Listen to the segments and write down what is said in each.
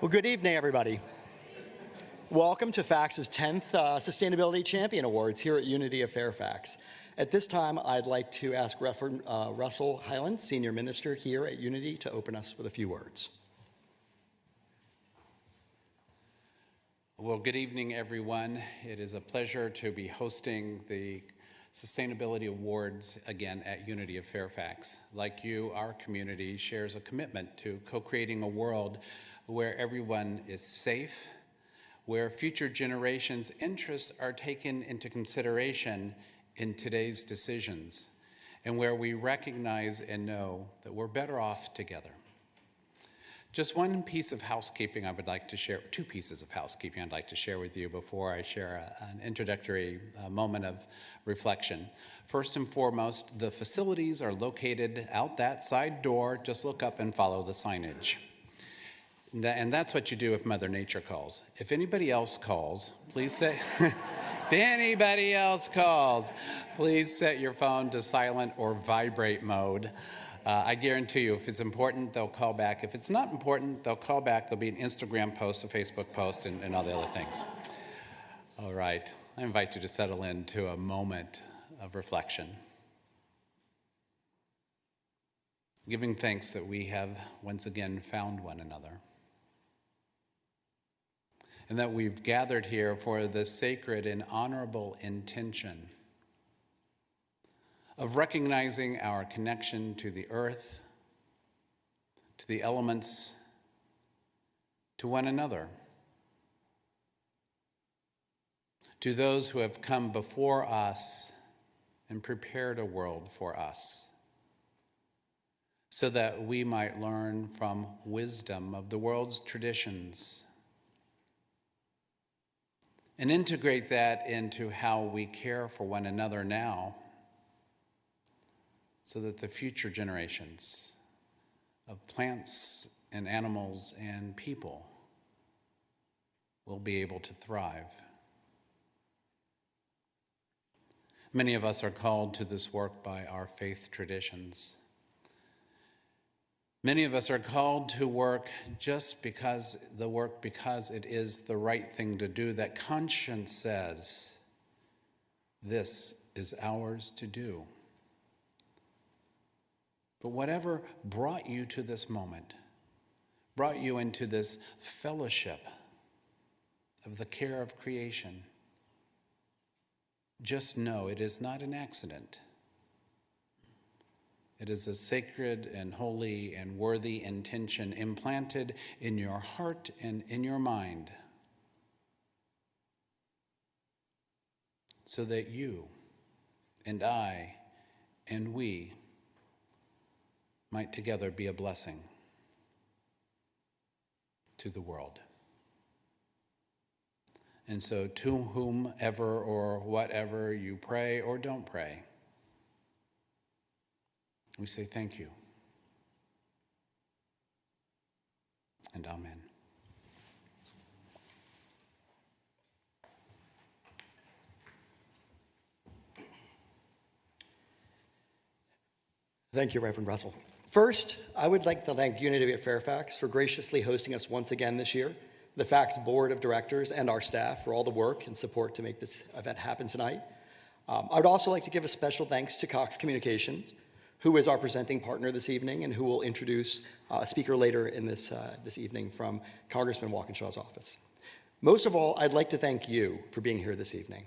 Well, good evening, everybody. Welcome to FACS's 10th Sustainability Champion Awards here at Unity of Fairfax. At this time, I'd like to ask Reverend Russell Hyland, Senior Minister here at Unity, to open us with a few words. Well, good evening, everyone. It is a pleasure to be hosting the Sustainability Awards again at Unity of Fairfax. Like you, our community shares a commitment to co-creating a world where everyone is safe, where future generations' interests are taken into consideration in today's decisions, and where we recognize and know that we're better off together. Just one piece of housekeeping I would like to share, two pieces of housekeeping I'd like to share with you before I share an introductory moment of reflection. First and foremost, the facilities are located out that side door. Just look up and follow the signage. And that's what you do if Mother Nature calls. If anybody else calls, please say, if anybody else calls, please set your phone to silent or vibrate mode. I guarantee you, if it's important, they'll call back. If it's not important, they'll call back. There'll be an Instagram post, a Facebook post, and all the other things. All right, I invite you to settle into a moment of reflection. Giving thanks that we have once again found one another, and that we've gathered here for the sacred and honorable intention of recognizing our connection to the earth, to the elements, to one another, to those who have come before us and prepared a world for us, so that we might learn from wisdom of the world's traditions and integrate that into how we care for one another now, so that the future generations of plants and animals and people will be able to thrive. Many of us are called to this work by our faith traditions. Many of us are called to work just because it is the right thing to do, that conscience says, this is ours to do. But whatever brought you to this moment, brought you into this fellowship of the care of creation, just know it is not an accident. It is a sacred and holy and worthy intention implanted in your heart and in your mind, so that you and I and we might together be a blessing to the world. And so to whomever or whatever you pray or don't pray, we say thank you and amen. Thank you, Reverend Russell. First, I would like to thank Unity of Fairfax for graciously hosting us once again this year, the FACS Board of Directors and our staff for all the work and support to make this event happen tonight. I would also like to give a special thanks to Cox Communications, who is our presenting partner this evening and who will introduce a speaker later in this evening from Congressman Walkinshaw's office. Most of all, I'd like to thank you for being here this evening.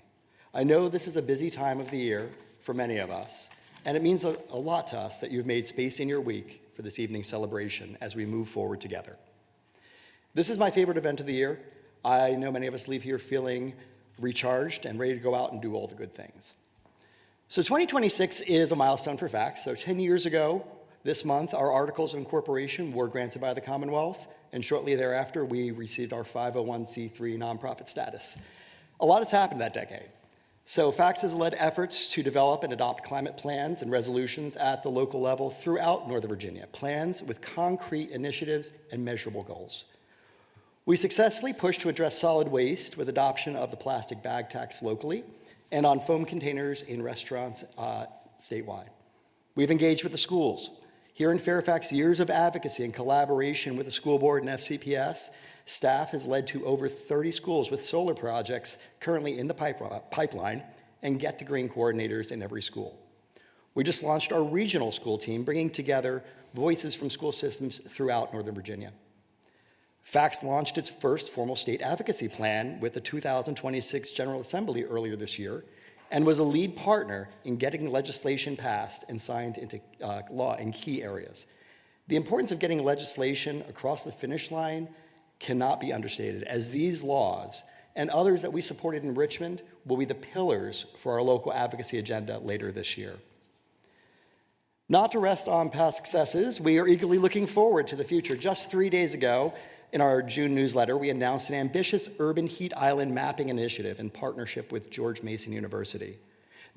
I know this is a busy time of the year for many of us, and it means a lot to us that you've made space in your week for this evening's celebration as we move forward together. This is my favorite event of the year. I know many of us leave here feeling recharged and ready to go out and do all the good things. So 2026 is a milestone for FACS. So 10 years ago, this month, our Articles of Incorporation were granted by the Commonwealth, and shortly thereafter, we received our 501c3 nonprofit status. A lot has happened that decade. So FACS has led efforts to develop and adopt climate plans and resolutions at the local level throughout Northern Virginia, plans with concrete initiatives and measurable goals. We successfully pushed to address solid waste with adoption of the plastic bag tax locally and on foam containers in restaurants statewide. We've engaged with the schools. Here in Fairfax, years of advocacy and collaboration with the school board and FCPS staff has led to over 30 schools with solar projects currently in the pipeline and Get to Green coordinators in every school. We just launched our regional school team, bringing together voices from school systems throughout Northern Virginia. FACS launched its first formal state advocacy plan with the 2026 General Assembly earlier this year and was a lead partner in getting legislation passed and signed into law in key areas. The importance of getting legislation across the finish line cannot be understated, as these laws and others that we supported in Richmond will be the pillars for our local advocacy agenda later this year. Not to rest on past successes, we are eagerly looking forward to the future. Just 3 days ago, in our June newsletter, we announced an ambitious urban heat island mapping initiative in partnership with George Mason University.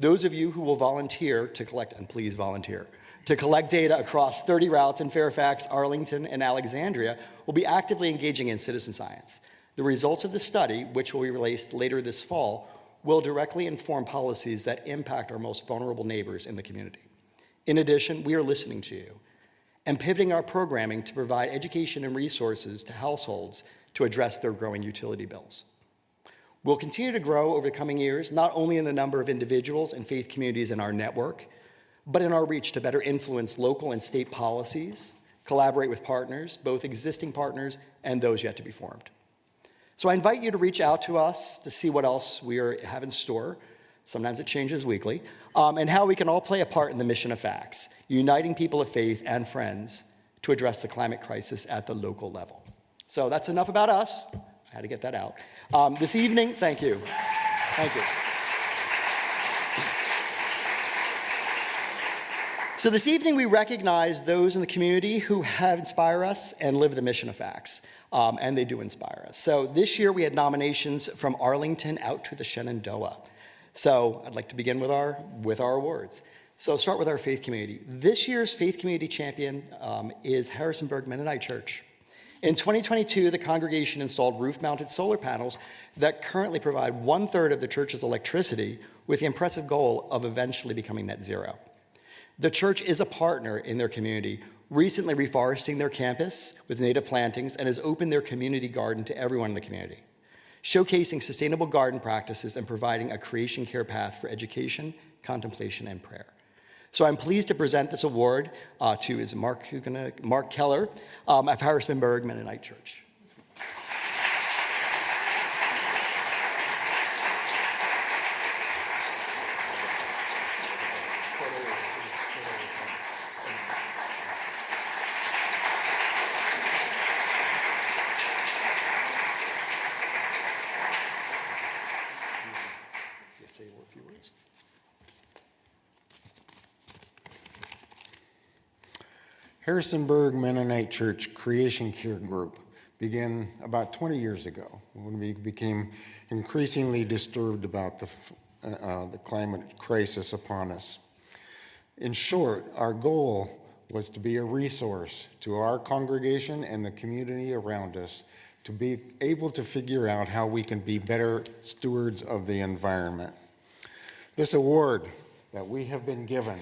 Those of you who will volunteer to collect, and please volunteer, to collect data across 30 routes in Fairfax, Arlington, and Alexandria will be actively engaging in citizen science. The results of the study, which will be released later this fall, will directly inform policies that impact our most vulnerable neighbors in the community. In addition, we are listening to you and pivoting our programming to provide education and resources to households to address their growing utility bills. We'll continue to grow over the coming years, not only in the number of individuals and faith communities in our network, but in our reach to better influence local and state policies, collaborate with partners, both existing partners and those yet to be formed. So I invite you to reach out to us to see what else we have in store. Sometimes it changes weekly, and how we can all play a part in the mission of FACS, uniting people of faith and friends to address the climate crisis at the local level. So that's enough about us. I had to get that out. This evening, thank you. Thank you. So this evening, we recognize those in the community who have inspired us and live the mission of FACS, and they do inspire us. So this year, we had nominations from Arlington out to the Shenandoah. So I'd like to begin with our awards. So I'll start with our faith community. This year's faith community champion is Harrisonburg Mennonite Church. In 2022, the congregation installed roof-mounted solar panels that currently provide 1/3 of the church's electricity, with the impressive goal of eventually becoming net zero. The church is a partner in their community, recently reforesting their campus with native plantings, and has opened their community garden to everyone in the community, showcasing sustainable garden practices and providing a creation care path for education, contemplation, and prayer. So I'm pleased to present this award to Mark Keller of Harrisonburg Mennonite Church. Say a few words. Harrisonburg Mennonite Church Creation Care Group began about 20 years ago when we became increasingly disturbed about the climate crisis upon us. In short, our goal was to be a resource to our congregation and the community around us to be able to figure out how we can be better stewards of the environment. This award that we have been given,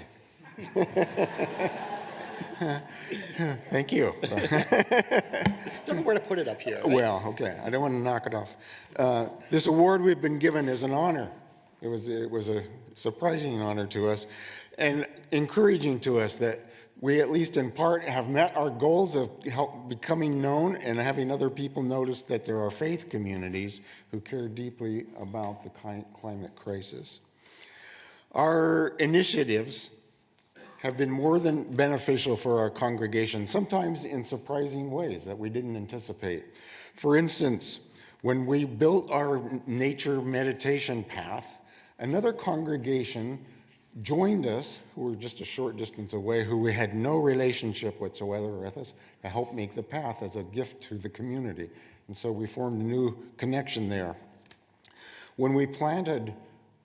thank you. Don't know where to put it up here. Right? Well, okay, I don't want to knock it off. This award we've been given is an honor. It was a surprising honor to us and encouraging to us that we, at least in part, have met our goals of becoming known and having other people notice that there are faith communities who care deeply about the climate crisis. Our initiatives have been more than beneficial for our congregation, sometimes in surprising ways that we didn't anticipate. For instance, when we built our nature meditation path, another congregation joined us, who were just a short distance away, who we had no relationship whatsoever with us, to help make the path as a gift to the community. And so we formed a new connection there. When we planted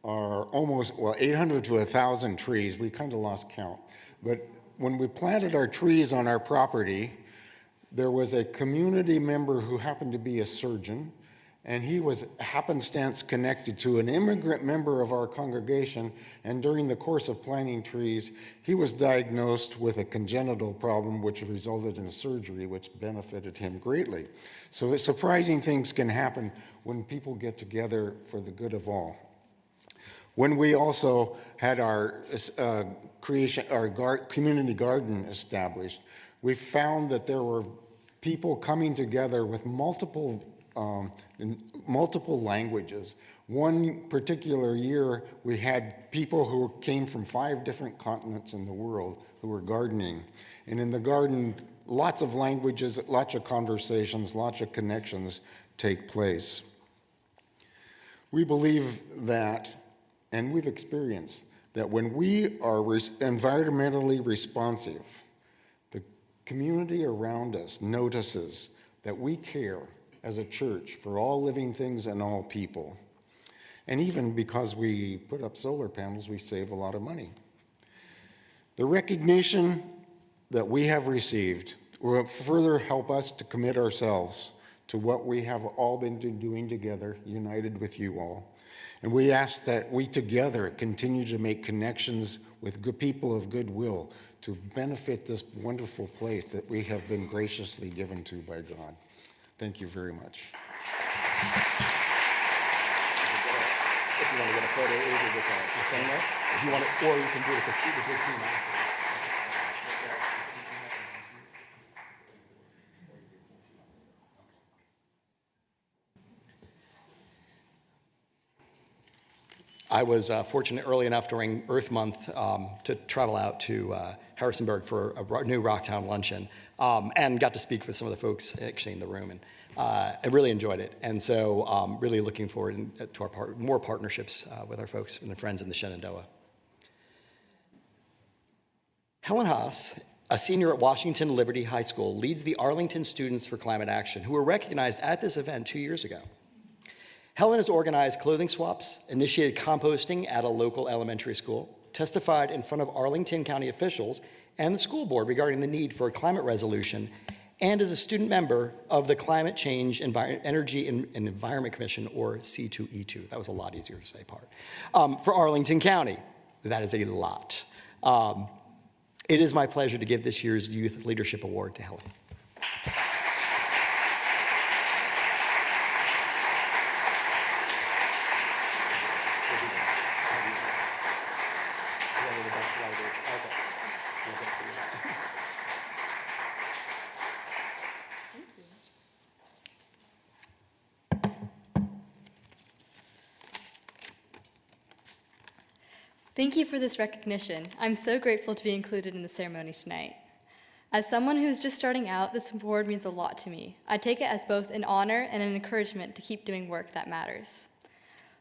our 800 to 1,000 trees, we kind of lost count. But when we planted our trees on our property, there was a community member who happened to be a surgeon, and he was happenstance connected to an immigrant member of our congregation, and during the course of planting trees, he was diagnosed with a congenital problem which resulted in surgery, which benefited him greatly. So the surprising things can happen when people get together for the good of all. When we also had our community garden established, we found that there were people coming together with multiple languages. One particular year, we had people who came from 5 different continents in the world who were gardening. And in the garden, lots of languages, lots of conversations, lots of connections take place. We believe that, and we've experienced, that when we are environmentally responsive, the community around us notices that we care as a church for all living things and all people. And even because we put up solar panels, we save a lot of money. The recognition that we have received will further help us to commit ourselves to what we have all been doing together, united with you all. And we ask that we together continue to make connections with good people of goodwill to benefit this wonderful place that we have been graciously given to by God. Thank you very much. If you want to get a photo over with the thing there, if you want to, or you can do it with your team after. I was fortunate early enough during Earth Month to travel out to Harrisonburg for a new Rocktown luncheon and got to speak with some of the folks actually in the room. And I really enjoyed it. And so really looking forward to our more partnerships with our folks and their friends in the Shenandoah. Helen Haas, a senior at Washington Liberty High School, leads the Arlington Students for Climate Action, who were recognized at this event 2 years ago. Helen has organized clothing swaps, initiated composting at a local elementary school, testified in front of Arlington County officials and the school board regarding the need for a climate resolution, and is a student member of the Climate Change Energy and Environment Commission, or C2E2. That was a lot easier to say part. For Arlington County. That is a lot. It is my pleasure to give this year's Youth Leadership Award to Helen. Thank you for this recognition. I'm so grateful to be included in the ceremony tonight. As someone who's just starting out, this award means a lot to me. I take it as both an honor and an encouragement to keep doing work that matters.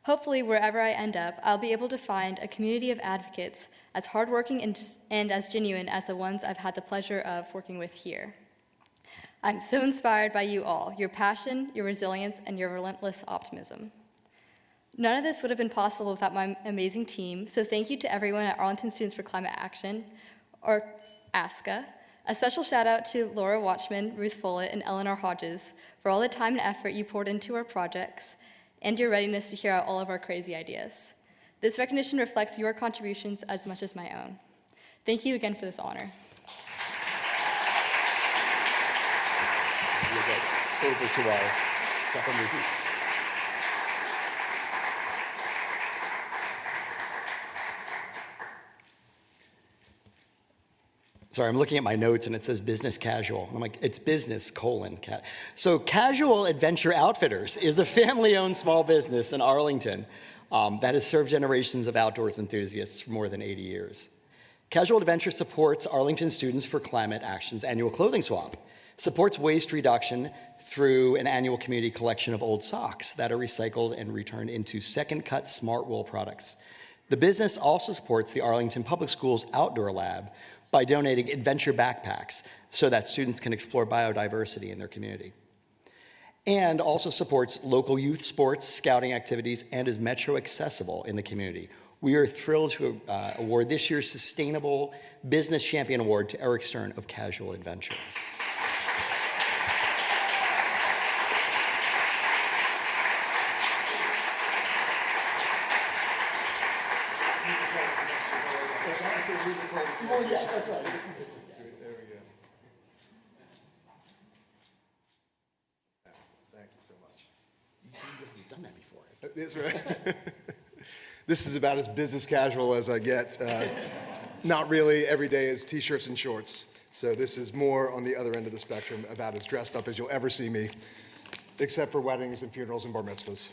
Hopefully, wherever I end up, I'll be able to find a community of advocates as hardworking and as genuine as the ones I've had the pleasure of working with here. I'm so inspired by you all, your passion, your resilience, and your relentless optimism. None of this would have been possible without my amazing team, so thank you to everyone at Arlington Students for Climate Action, or ASCA. A special shout out to Laura Watchman, Ruth Follett, and Eleanor Hodges for all the time and effort you poured into our projects and your readiness to hear out all of our crazy ideas. This recognition reflects your contributions as much as my own. Thank you again for this honor. Over to our step and repeat. Sorry, I'm looking at my notes and it says business casual. And I'm like, it's business, So Casual Adventure Outfitters is a family-owned small business in Arlington that has served generations of outdoors enthusiasts for more than 80 years. Casual Adventure supports Arlington Students for Climate Action's annual clothing swap, supports waste reduction through an annual community collection of old socks that are recycled and returned into second-cut smart wool products. The business also supports the Arlington Public Schools Outdoor Lab by donating adventure backpacks so that students can explore biodiversity in their community. And also supports local youth sports, scouting activities, and is metro accessible in the community. We are thrilled to award this year's Sustainable Business Champion Award to Eric Stern of Casual Adventure. Yes, that's right. There we go. Thank you so much. You've done that before. That's right. This is about as business casual as I get. Not really. Every day is t-shirts and shorts. So this is more on the other end of the spectrum, about as dressed up as you'll ever see me, except for weddings and funerals and bar mitzvahs.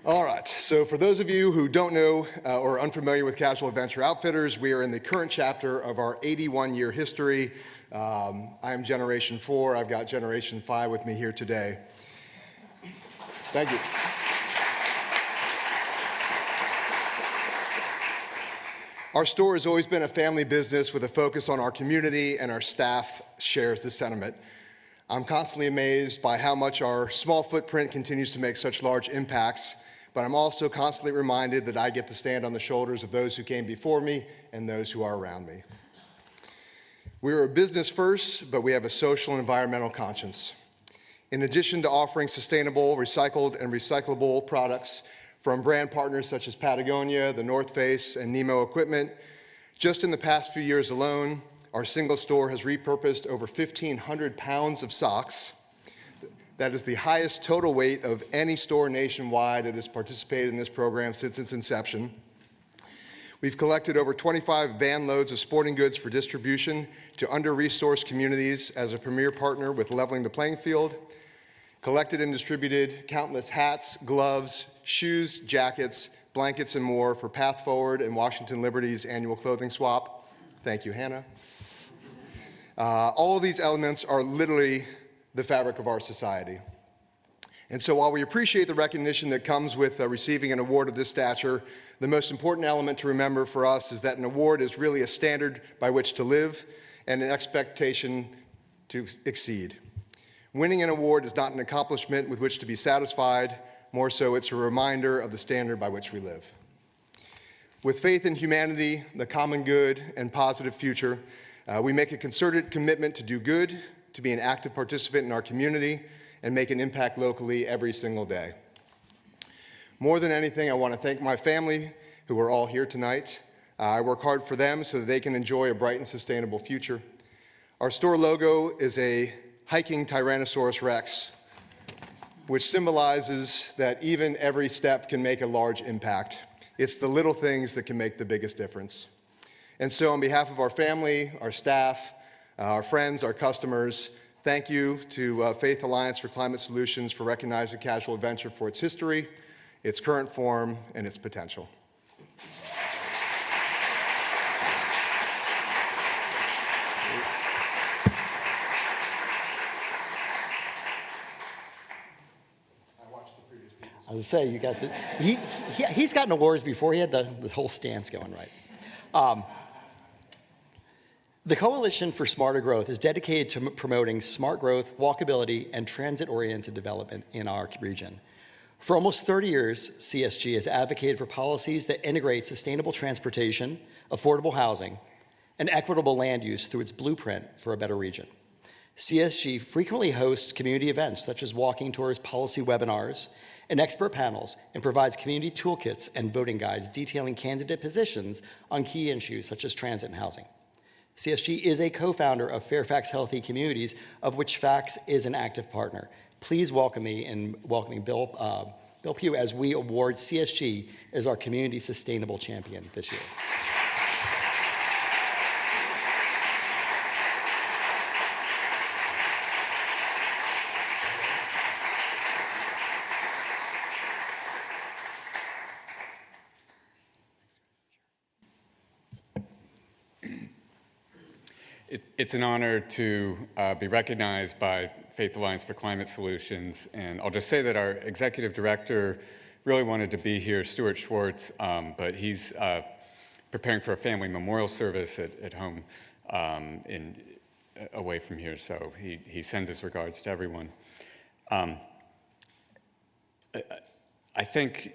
All right, so for those of you who don't know or are unfamiliar with Casual Adventure Outfitters, we are in the current chapter of our 81-year history. I am Generation 4. I've got Generation 5 with me here today. Thank you. Our store has always been a family business with a focus on our community, and our staff shares this sentiment. I'm constantly amazed by how much our small footprint continues to make such large impacts, but I'm also constantly reminded that I get to stand on the shoulders of those who came before me and those who are around me. We are a business first, but we have a social and environmental conscience. In addition to offering sustainable, recycled, and recyclable products from brand partners such as Patagonia, the North Face, and Nemo Equipment, just in the past few years alone, our single store has repurposed over 1,500 pounds of socks. That is the highest total weight of any store nationwide that has participated in this program since its inception. We've collected over 25 van loads of sporting goods for distribution to under-resourced communities as a premier partner with Leveling the Playing Field, collected and distributed countless hats, gloves, shoes, jackets, blankets, and more for Path Forward and Washington Liberty's annual clothing swap. Thank you, Hannah. All of these elements are literally the fabric of our society. And so while we appreciate the recognition that comes with receiving an award of this stature, the most important element to remember for us is that an award is really a standard by which to live and an expectation to exceed. Winning an award is not an accomplishment with which to be satisfied. More so, it's a reminder of the standard by which we live. With faith in humanity, the common good, and positive future, we make a concerted commitment to do good, to be an active participant in our community, and make an impact locally every single day. More than anything, I want to thank my family, who are all here tonight. I work hard for them so that they can enjoy a bright and sustainable future. Our store logo is a hiking Tyrannosaurus Rex, which symbolizes that even every step can make a large impact. It's the little things that can make the biggest difference. And so on behalf of our family, our staff, our friends, our customers, thank you to Faith Alliance for Climate Solutions for recognizing Casual Adventure for its history, its current form, and its potential. I was gonna say, you got the, he's gotten awards before. He had the whole stance going right. The Coalition for Smarter Growth is dedicated to promoting smart growth, walkability, and transit-oriented development in our region. For almost 30 years, CSG has advocated for policies that integrate sustainable transportation, affordable housing, and equitable land use through its blueprint for a better region. CSG frequently hosts community events such as walking tours, policy webinars, and expert panels, and provides community toolkits and voting guides detailing candidate positions on key issues such as transit and housing. CSG is a co-founder of Fairfax Healthy Communities, of which FACS is an active partner. Please welcome me in welcoming Bill Pugh as we award CSG as our Community Sustainable Champion this year. It's an honor to be recognized by Faith Alliance for Climate Solutions, and I'll just say that our executive director really wanted to be here, Stuart Schwartz, but he's preparing for a family memorial service at home away from here, so he sends his regards to everyone. I think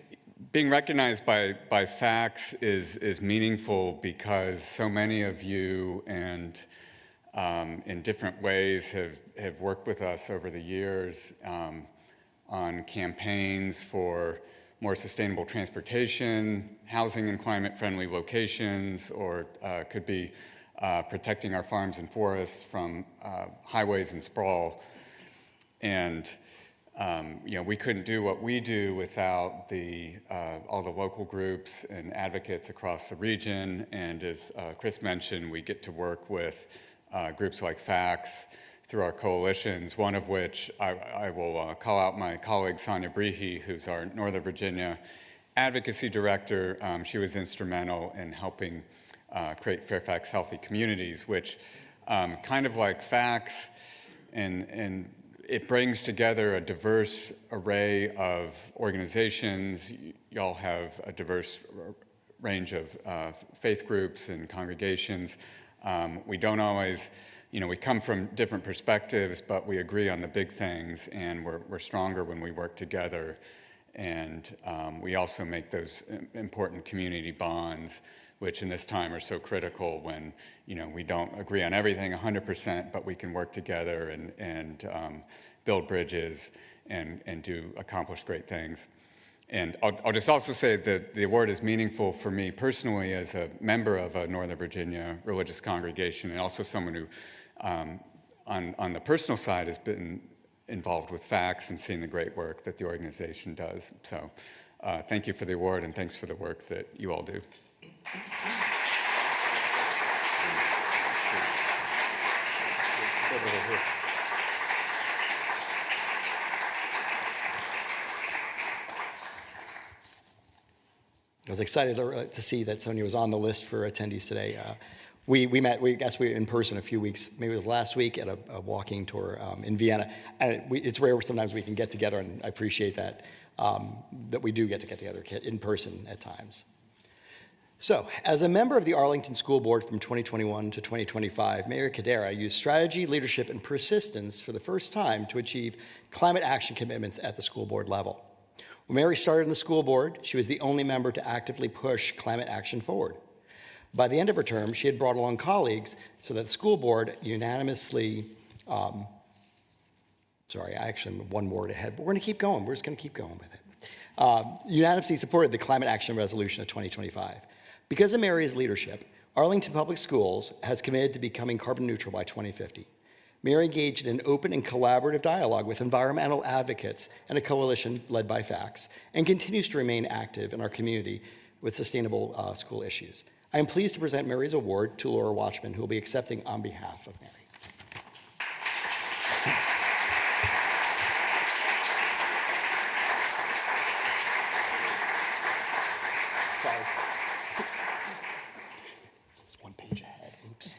being recognized by FACS is meaningful because so many of you and in different ways have worked with us over the years on campaigns for more sustainable transportation, housing in climate-friendly locations, or could be protecting our farms and forests from highways and sprawl. And we couldn't do what we do without all the local groups and advocates across the region. And as Chris mentioned, we get to work with groups like FACS through our coalitions, one of which I will call out my colleague Sonia Brehe, who's our Northern Virginia advocacy director. She was instrumental in helping create Fairfax Healthy Communities, which kind of like FACS, and it brings together a diverse array of organizations. Y'all have a diverse range of faith groups and congregations. We don't always, we come from different perspectives, but we agree on the big things, and we're stronger when we work together. And we also make those important community bonds, which in this time are so critical when, we don't agree on everything 100%, but we can work together and build bridges and accomplish great things. And I'll just also say that the award is meaningful for me personally as a member of a Northern Virginia religious congregation, and also someone who, on the personal side, has been involved with FACS and seen the great work that the organization does. So thank you for the award, and thanks for the work that you all do. I was excited to see that Sonia was on the list for attendees today. We met in person a few weeks, maybe it was last week, at a walking tour in Vienna. And it's rare sometimes we can get together, and I appreciate that, that we do get together in person at times. So, as a member of the Arlington School Board from 2021 to 2025, Mayor Cadera used strategy, leadership, and persistence for the first time to achieve climate action commitments at the school board level. When Mary started in the school board, she was the only member to actively push climate action forward. By the end of her term, she had brought along colleagues so that the school board unanimously, sorry, I actually am one word ahead, but we're going to keep going. We're just going to keep going with it. Unanimously supported the Climate Action Resolution of 2025. Because of Mary's leadership, Arlington Public Schools has committed to becoming carbon neutral by 2050. Mary engaged in an open and collaborative dialogue with environmental advocates and a coalition led by FACS, and continues to remain active in our community with sustainable school issues. I am pleased to present Mary's award to Laura Watchman, who will be accepting on behalf of Mary. It's one page ahead. Oops.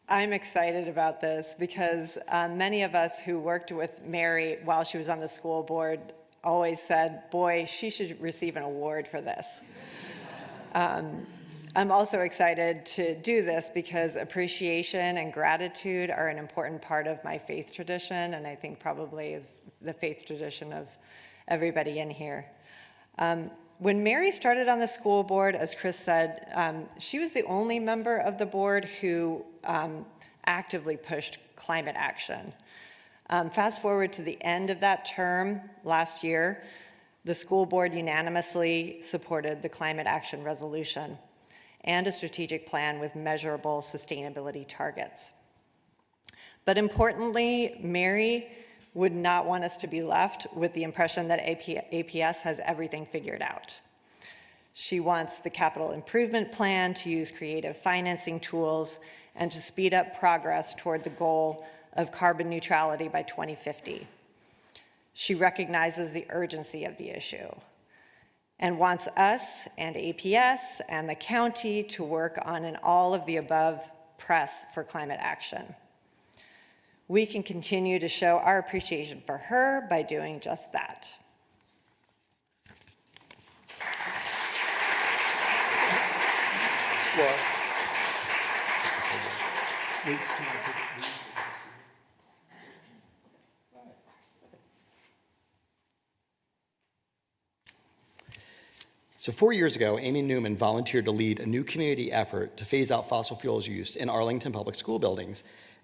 I'm excited about this because many of us who worked with Mary while she was on the school board always said, boy, she should receive an award for this. I'm also excited to do this because appreciation and gratitude are an important part of my faith tradition, and I think probably the faith tradition of everybody in here. When Mary started on the school board, as Chris said, she was the only member of the board who actively pushed climate action. Fast forward to the end of that term last year, the school board unanimously supported the Climate Action Resolution and a strategic plan with measurable sustainability targets. But importantly, Mary would not want us to be left with the impression that APS has everything figured out. She wants the capital improvement plan to use creative financing tools and to speed up progress toward the goal of carbon neutrality by 2050. She recognizes the urgency of the issue and wants us and APS and the county to work on an all of the above press for climate action. We can continue to show our appreciation for her by doing just that. So 4 years ago, Amy Newman volunteered to lead a new community effort to phase out fossil fuels use in Arlington public school buildings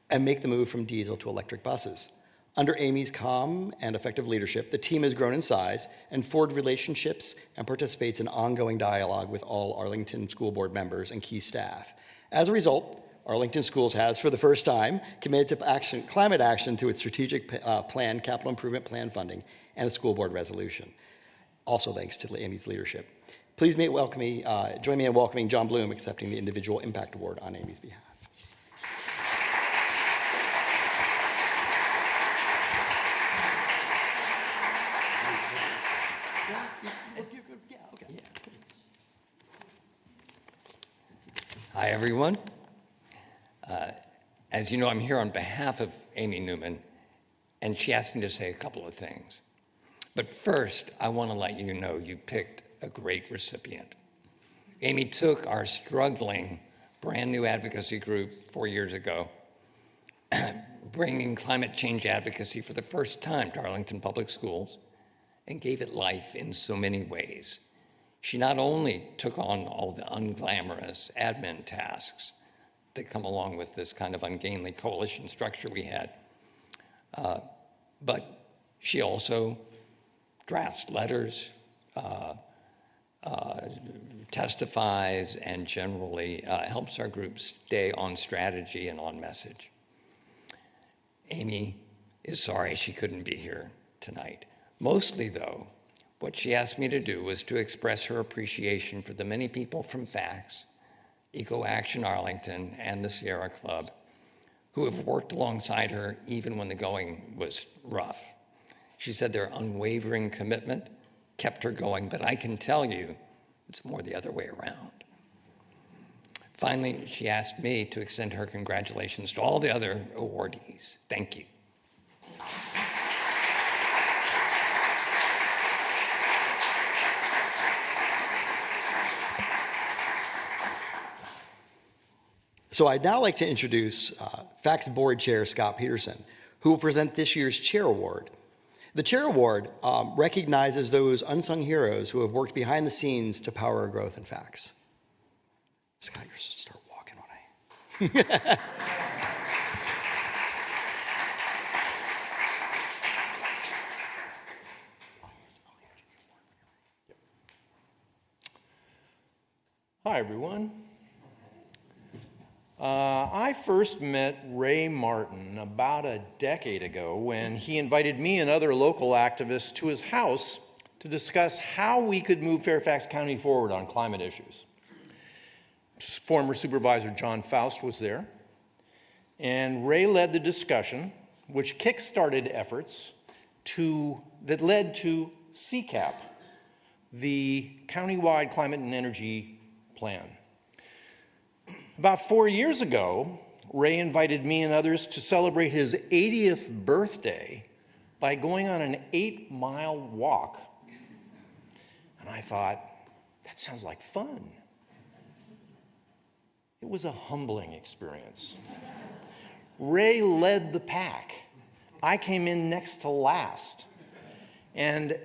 and make the move from diesel to electric buses. Under Amy's calm and effective leadership, the team has grown in size and forged relationships and participates in ongoing dialogue with all Arlington School Board members and key staff. As a result, Arlington Schools has, for the first time, committed to climate action through its strategic plan, capital improvement plan funding, and a school board resolution. Also thanks to Amy's leadership. Please join me in welcoming John Bloom, accepting the Individual Impact Award on Amy's behalf. Hi, everyone. As you know, I'm here on behalf of Amy Newman, and she asked me to say a couple of things. But first, I want to let you know you picked a great recipient. Amy took our struggling brand new advocacy group 4 years ago, bringing climate change advocacy for the first time to Arlington Public Schools, and gave it life in so many ways. She not only took on all the unglamorous admin tasks that come along with this kind of ungainly coalition structure we had, but she also drafts letters, testifies, and generally helps our group stay on strategy and on message. Amy is sorry she couldn't be here tonight. Mostly, though, what she asked me to do was to express her appreciation for the many people from FACS, Eco Action Arlington, and the Sierra Club who have worked alongside her even when the going was rough. She said their unwavering commitment kept her going, but I can tell you it's more the other way around. Finally, she asked me to extend her congratulations to all the other awardees. Thank you. So I'd now like to introduce FACS Board Chair Scott Peterson, who will present this year's Chair Award. The Chair Award recognizes those unsung heroes who have worked behind the scenes to power our growth in FACS. Scott, you're supposed to start walking when I... Hi, everyone. I first met Ray Martin about a decade ago when he invited me and other local activists to his house to discuss how we could move Fairfax County forward on climate issues. Former Supervisor John Faust was there, and Ray led the discussion, which kick-started efforts that led to CCAP, the countywide climate and energy plan. About 4 years ago, Ray invited me and others to celebrate his 80th birthday by going on an 8-mile walk. And I thought, that sounds like fun. It was a humbling experience. Ray led the pack. I came in next to last. And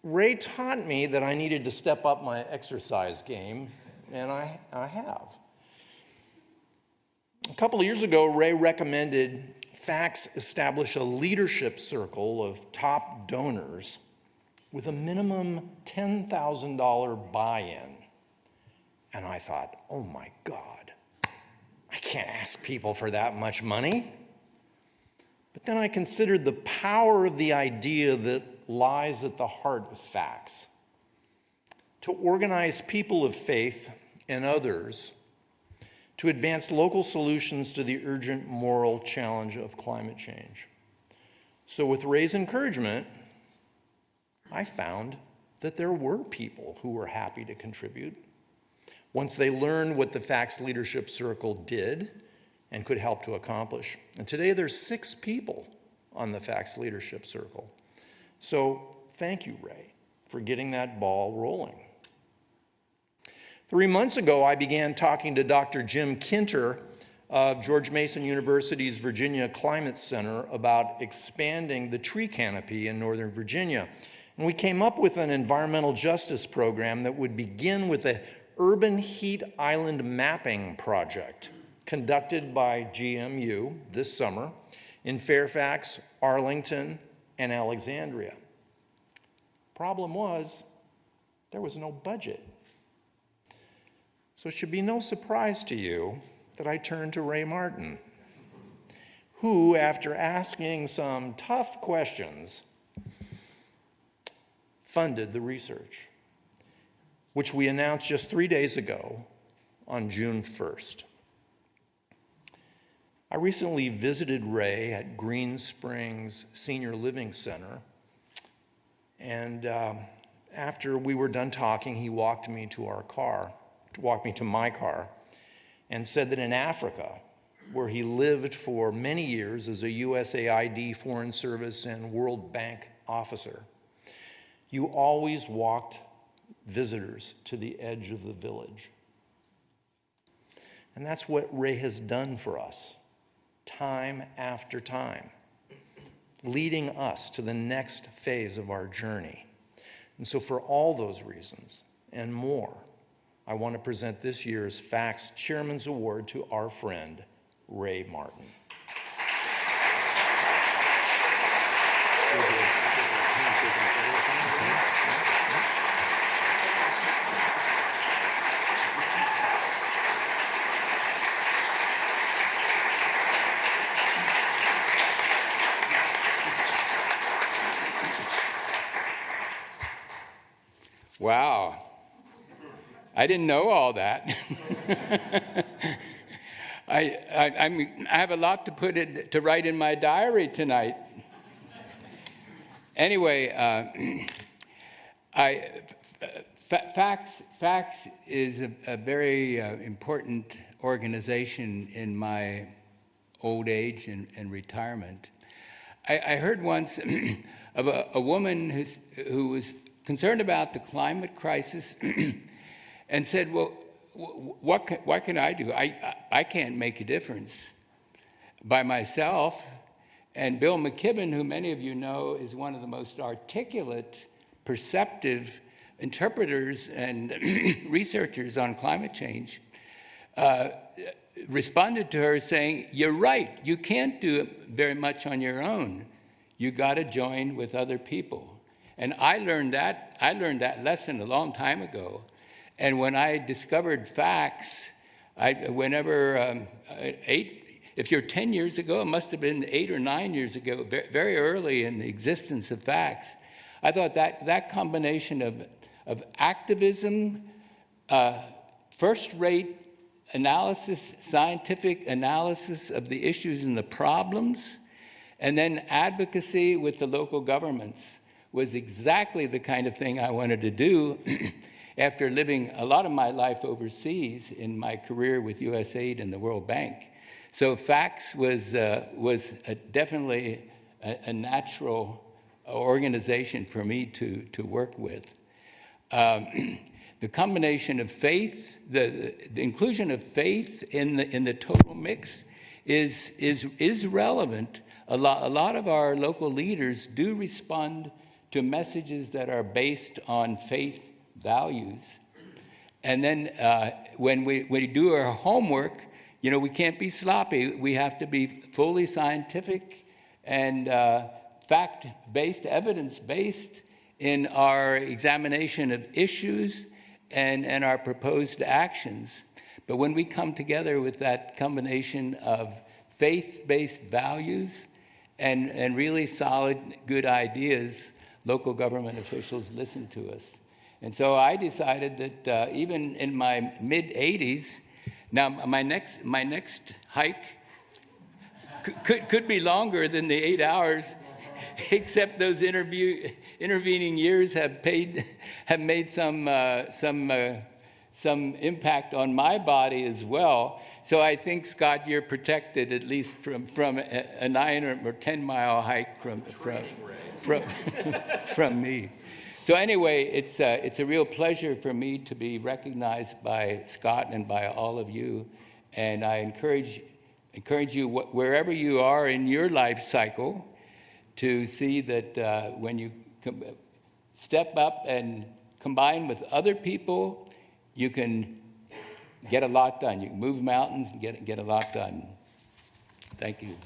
Ray taught me that I needed to step up my exercise game, and I have. A couple of years ago, Ray recommended FACS establish a leadership circle of top donors with a minimum $10,000 buy-in. And I thought, oh my God, I can't ask people for that much money. But then I considered the power of the idea that lies at the heart of FACS. To organize people of faith and others to advance local solutions to the urgent moral challenge of climate change. So with Ray's encouragement, I found that there were people who were happy to contribute once they learned what the FACS Leadership Circle did and could help to accomplish. And today there's 6 people on the FACS Leadership Circle. So thank you, Ray, for getting that ball rolling. 3 months ago, I began talking to Dr. Jim Kinter of George Mason University's Virginia Climate Center about expanding the tree canopy in Northern Virginia. And we came up with an environmental justice program that would begin with an urban heat island mapping project conducted by GMU this summer in Fairfax, Arlington, and Alexandria. Problem was, there was no budget. So it should be no surprise to you that I turned to Ray Martin, who, after asking some tough questions, funded the research, which we announced just 3 days ago on June 1st. I recently visited Ray at Green Springs Senior Living Center, and after we were done talking, he walked me to my car, and said that in Africa, where he lived for many years as a USAID Foreign Service and World Bank officer, you always walked visitors to the edge of the village. And that's what Ray has done for us, time after time, leading us to the next phase of our journey. And so for all those reasons and more, I want to present this year's FACS Chairman's Award to our friend, Ray Martin. Wow. I didn't know all that. I have a lot to write in my diary tonight. Anyway, FACS is a very important organization in my old age and retirement. I heard once of a woman who was concerned about the climate crisis and said, well, what can I do? I can't make a difference by myself. And Bill McKibben, who many of you know, is one of the most articulate, perceptive interpreters and researchers on climate change, responded to her saying, you're right, you can't do very much on your own. You got to join with other people. And I learned that lesson a long time ago. And when I discovered FACS, if you're 10 years ago, it must have been 8 or 9 years ago, very early in the existence of FACS, I thought that combination of activism, first-rate analysis, scientific analysis of the issues and the problems, and then advocacy with the local governments was exactly the kind of thing I wanted to do after living a lot of my life overseas in my career with USAID and the World Bank. So FACS was definitely a natural organization for me to work with. The combination of faith, the inclusion of faith in the total mix is relevant. A lot of our local leaders do respond to messages that are based on faith values. And then when we do our homework, we can't be sloppy. We have to be fully scientific and fact-based, evidence-based in our examination of issues and our proposed actions. But when we come together with that combination of faith-based values and really solid, good ideas, local government officials listen to us. And so I decided that even in my mid-80s, now my next hike could be longer than the 8 hours, except those intervening years have made some impact on my body as well. So I think, Scott, you're protected at least from a 9 or 10 mile hike from me. So anyway, it's a real pleasure for me to be recognized by Scott and by all of you, and I encourage you wherever you are in your life cycle to see that when you step up and combine with other people, you can get a lot done. You can move mountains and get a lot done. Thank you.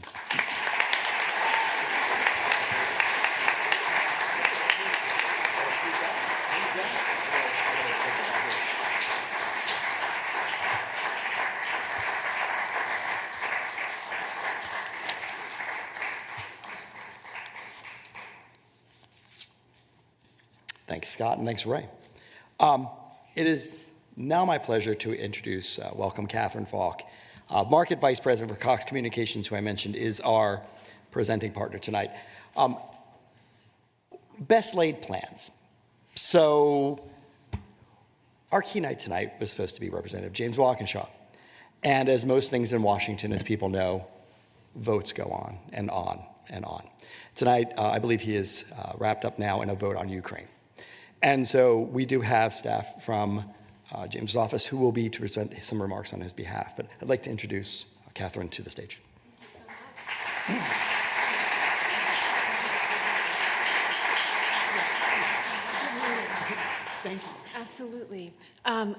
Thanks, Scott, and thanks, Ray. It is now my pleasure to welcome Catherine Falk, Market Vice President for Cox Communications, who I mentioned is our presenting partner tonight. Best laid plans. So our keynote tonight was supposed to be Representative James Walkinshaw. And as most things in Washington, as people know, votes go on and on and on. Tonight, I believe he is wrapped up now in a vote on Ukraine. And so we do have staff from James' office who will be to present some remarks on his behalf. But I'd like to introduce Catherine to the stage. Thank you so much. Thank you. Absolutely.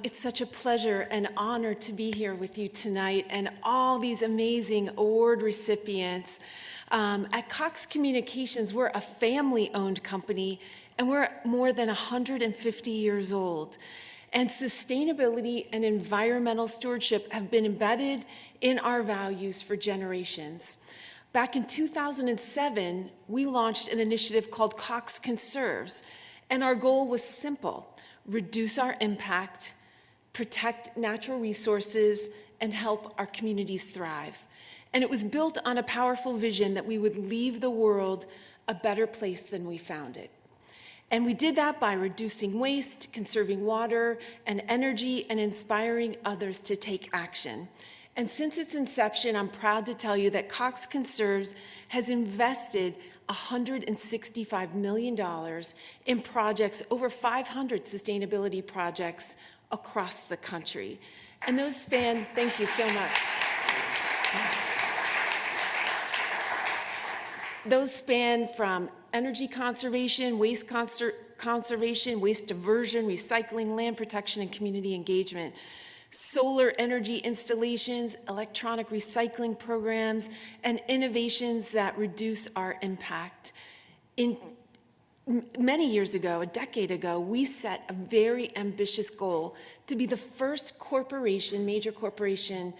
It's such a pleasure and honor to be here with you tonight and all these amazing award recipients. At Cox Communications, we're a family-owned company, and we're more than 150 years old. And sustainability and environmental stewardship have been embedded in our values for generations. Back in 2007, we launched an initiative called Cox Conserves, and our goal was simple: reduce our impact, protect natural resources, and help our communities thrive. And it was built on a powerful vision that we would leave the world a better place than we found it. And we did that by reducing waste, conserving water and energy, and inspiring others to take action. And since its inception, I'm proud to tell you that Cox Conserves has invested $165 million in projects, over 500 sustainability projects across the country. And those span, thank you so much. Those span from energy conservation, waste conservation, waste diversion, recycling, land protection, and community engagement, solar energy installations, electronic recycling programs, and innovations that reduce our impact. Many years ago, a decade ago, we set a very ambitious goal to be the first corporation, major corporation,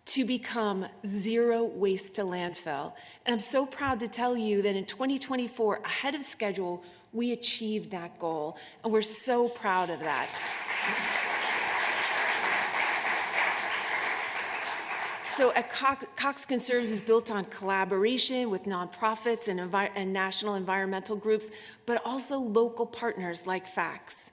to become zero waste to landfill. And I'm so proud to tell you that in 2024, ahead of schedule, we achieved that goal. And we're so proud of that. So at Cox Conserves is built on collaboration with nonprofits and national environmental groups, but also local partners like FACS.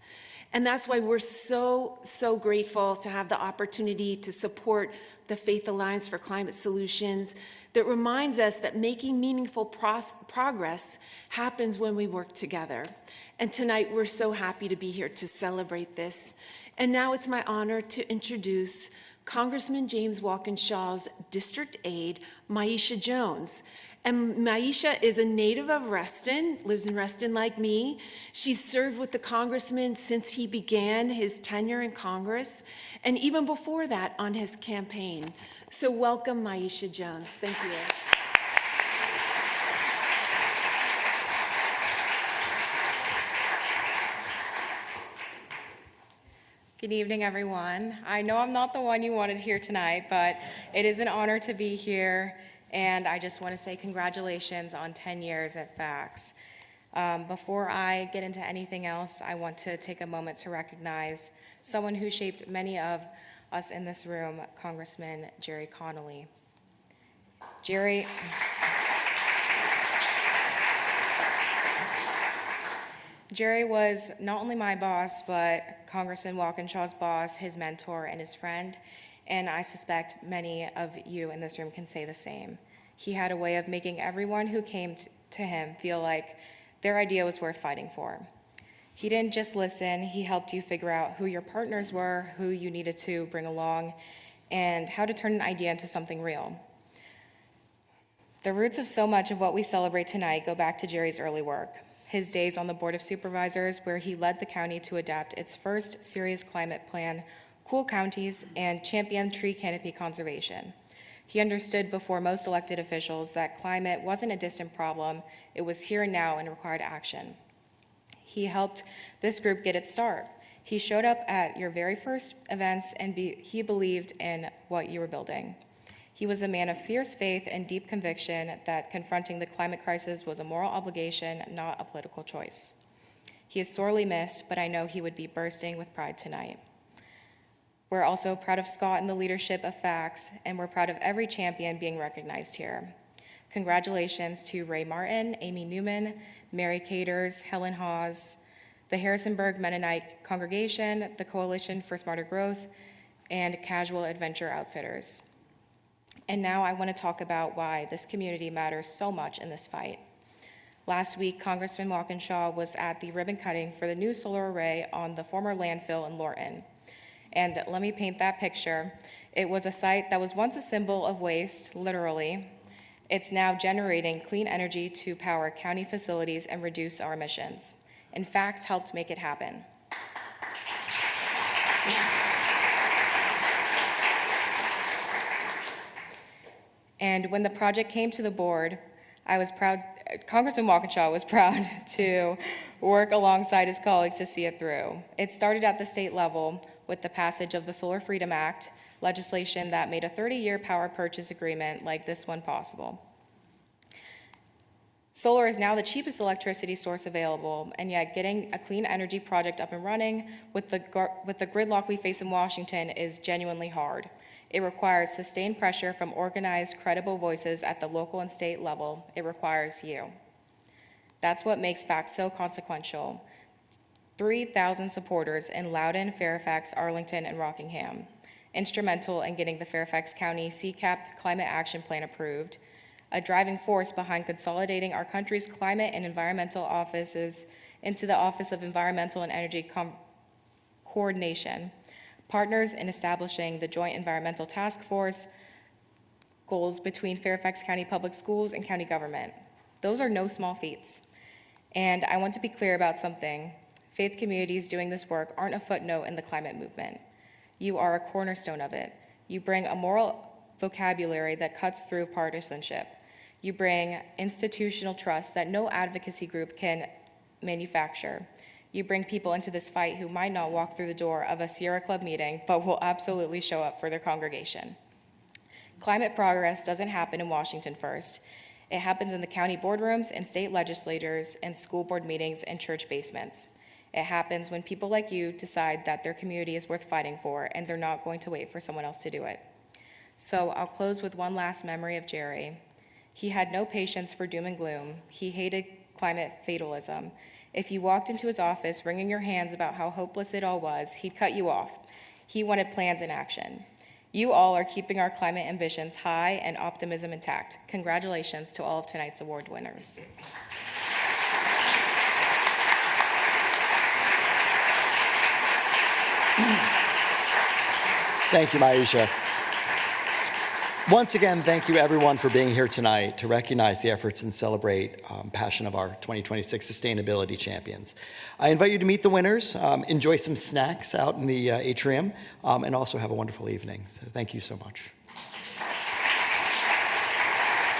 And that's why we're so grateful to have the opportunity to support the Faith Alliance for Climate Solutions that reminds us that making meaningful progress happens when we work together. And tonight, we're so happy to be here to celebrate this. And now it's my honor to introduce Congressman James Walkinshaw's district aide, Maisha Jones. And Maisha is a native of Reston, lives in Reston like me. She's served with the congressman since he began his tenure in Congress, and even before that on his campaign. So welcome, Maisha Jones. Thank you. Good evening, everyone. I know I'm not the one you wanted here tonight, but it is an honor to be here. And I just want to say congratulations on 10 years at FACS. Before I get into anything else, I want to take a moment to recognize someone who shaped many of us in this room, Congressman Jerry Connolly. Jerry was not only my boss, but Congressman Walkinshaw's boss, his mentor, and his friend. And I suspect many of you in this room can say the same. He had a way of making everyone who came to him feel like their idea was worth fighting for. He didn't just listen, he helped you figure out who your partners were, who you needed to bring along, and how to turn an idea into something real. The roots of so much of what we celebrate tonight go back to Jerry's early work. His days on the Board of Supervisors, where he led the county to adopt its first serious climate plan, cool counties, and champion tree canopy conservation. He understood before most elected officials that climate wasn't a distant problem, it was here and now and required action. He helped this group get its start. He showed up at your very first events and he believed in what you were building. He was a man of fierce faith and deep conviction that confronting the climate crisis was a moral obligation, not a political choice. He is sorely missed, but I know he would be bursting with pride tonight. We're also proud of Scott and the leadership of FACS, and we're proud of every champion being recognized here. Congratulations to Ray Martin, Amy Newman, Mary Caters, Helen Hawes, the Harrisonburg Mennonite Congregation, the Coalition for Smarter Growth, and Casual Adventure Outfitters. And now I want to talk about why this community matters so much in this fight. Last week, Congressman Walkinshaw was at the ribbon cutting for the new solar array on the former landfill in Lorton. And let me paint that picture. It was a site that was once a symbol of waste, literally. It's now generating clean energy to power county facilities and reduce our emissions. And FACS helped make it happen. And when the project came to the board, I was proud, Congressman Walkinshaw was proud to work alongside his colleagues to see it through. It started at the state level with the passage of the Solar Freedom Act, legislation that made a 30-year power purchase agreement like this one possible. Solar is now the cheapest electricity source available, and yet getting a clean energy project up and running with the gridlock we face in Washington is genuinely hard. It requires sustained pressure from organized, credible voices at the local and state level. It requires you. That's what makes FACS so consequential. 3,000 supporters in Loudoun, Fairfax, Arlington, and Rockingham. Instrumental in getting the Fairfax County CCAP Climate Action Plan approved. A driving force behind consolidating our country's climate and environmental offices into the Office of Environmental and Energy Coordination. Partners in establishing the Joint Environmental Task Force goals between Fairfax County Public Schools and county government. Those are no small feats. And I want to be clear about something. Faith communities doing this work aren't a footnote in the climate movement. You are a cornerstone of it. You bring a moral vocabulary that cuts through partisanship. You bring institutional trust that no advocacy group can manufacture. You bring people into this fight who might not walk through the door of a Sierra Club meeting, but will absolutely show up for their congregation. Climate progress doesn't happen in Washington first. It happens in the county boardrooms and state legislators and school board meetings and church basements. It happens when people like you decide that their community is worth fighting for and they're not going to wait for someone else to do it. So I'll close with one last memory of Jerry. He had no patience for doom and gloom. He hated climate fatalism. If you walked into his office wringing your hands about how hopeless it all was, he'd cut you off. He wanted plans in action. You all are keeping our climate ambitions high and optimism intact. Congratulations to all of tonight's award winners. Thank you, Maisha. Once again, thank you everyone for being here tonight to recognize the efforts and celebrate passion of our 2026 sustainability champions. I invite you to meet the winners, enjoy some snacks out in the atrium, and also have a wonderful evening. So thank you so much.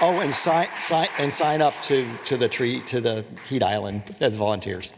Oh, and sign up to the heat island as volunteers.